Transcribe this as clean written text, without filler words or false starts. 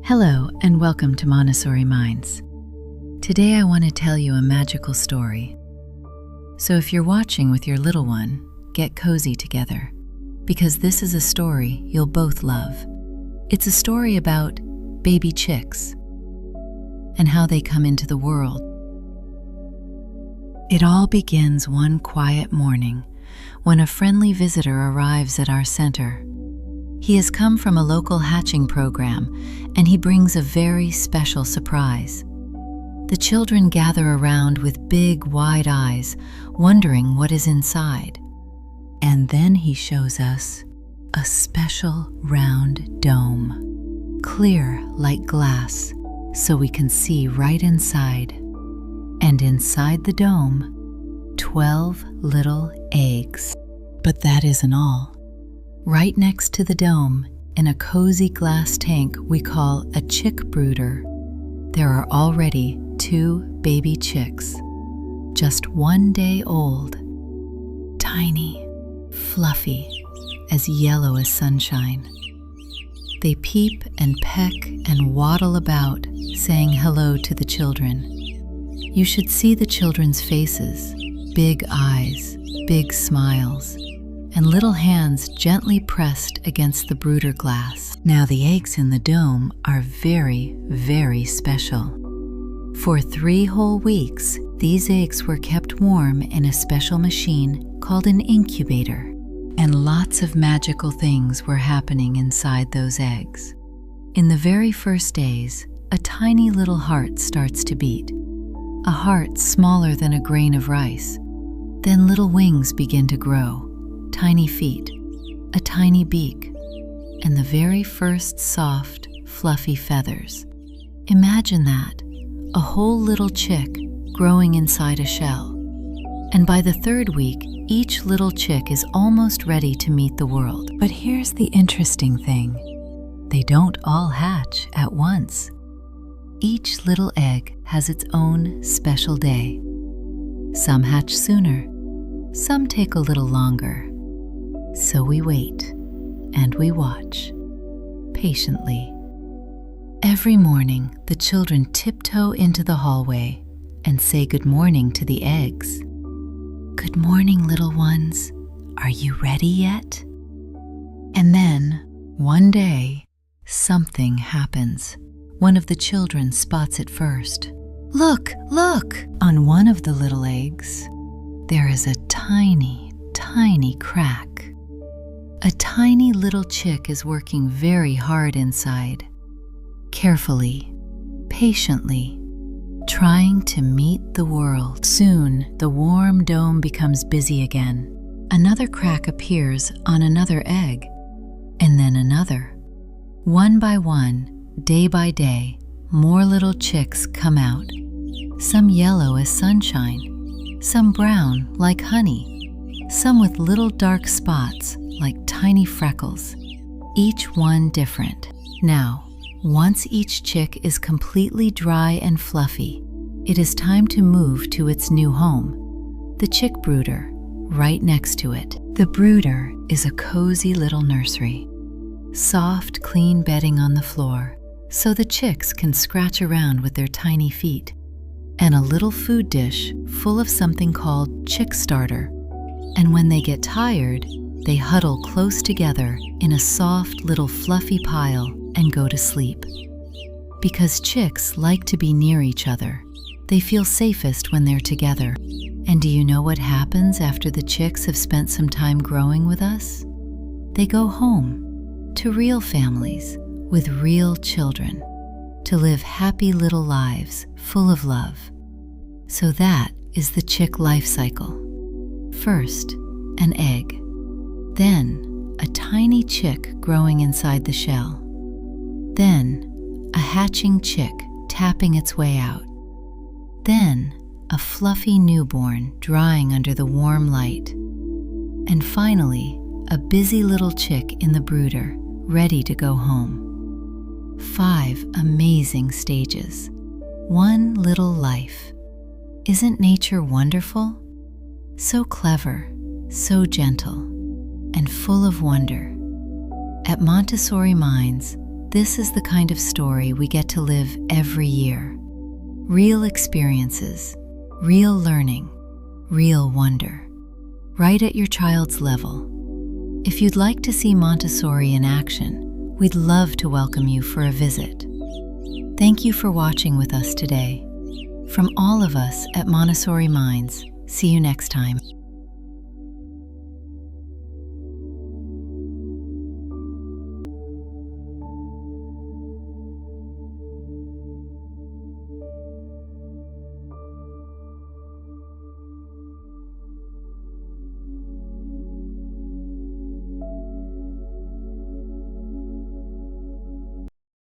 Hello and welcome to Montessori Minds. Today I want to tell you a magical story. So if you're watching with your little one, get cozy together, because this is a story you'll both love. It's a story about baby chicks and how they come into the world. It all begins one quiet morning when a friendly visitor arrives at our center. He has come from a local hatching program, and he brings a very special surprise. The children gather around with big, wide eyes, wondering what is inside. And then he shows us a special round dome, clear like glass, so we can see right inside. And inside the dome, 12 little eggs. But that isn't all. Right next to the dome, in a cozy glass tank we call a chick brooder, there are already 2 baby chicks, just 1 day old, tiny, fluffy, as yellow as sunshine. They peep and peck and waddle about, saying hello to the children. You should see the children's faces, big eyes, big smiles, and little hands gently pressed against the brooder glass. Now the eggs in the dome are very, very special. For 3 whole weeks, these eggs were kept warm in a special machine called an incubator, and lots of magical things were happening inside those eggs. In the very first days, a tiny little heart starts to beat, a heart smaller than a grain of rice. Then little wings begin to grow, tiny feet, a tiny beak, and the very first soft, fluffy feathers. Imagine that, a whole little chick growing inside a shell. And by the 3rd week, each little chick is almost ready to meet the world. But here's the interesting thing. They don't all hatch at once. Each little egg has its own special day. Some hatch sooner, some take a little longer. So we wait and we watch, patiently. Every morning, the children tiptoe into the hallway and say good morning to the eggs. Good morning, little ones. Are you ready yet? And then, one day, something happens. One of the children spots it first. Look, look! On one of the little eggs, there is a tiny, tiny crack. A tiny little chick is working very hard inside, carefully, patiently, trying to meet the world. Soon, the warm dome becomes busy again. Another crack appears on another egg, and then another. One by one, day by day, more little chicks come out. Some yellow as sunshine, some brown like honey, some with little dark spots like tiny freckles, each one different. Now, once each chick is completely dry and fluffy, it is time to move to its new home, the chick brooder, right next to it. The brooder is a cozy little nursery, soft, clean bedding on the floor, so the chicks can scratch around with their tiny feet, and a little food dish full of something called chick starter. And when they get tired, they huddle close together in a soft little fluffy pile and go to sleep. Because chicks like to be near each other, they feel safest when they're together. And do you know what happens after the chicks have spent some time growing with us? They go home to real families with real children to live happy little lives full of love. So that is the chick life cycle. First, an egg. Then, a tiny chick growing inside the shell. Then, a hatching chick tapping its way out. Then, a fluffy newborn drying under the warm light. And finally, a busy little chick in the brooder, ready to go home. 5 amazing stages. 1 little life. Isn't nature wonderful? So clever, so gentle, and full of wonder. At Montessori Minds, This is the kind of story we get to live every year. Real experiences, real learning, real wonder, right at your child's level. If you'd like to see Montessori in action, we'd love to welcome you for a visit. Thank you for watching with us today. From all of us at Montessori Minds, see you next time.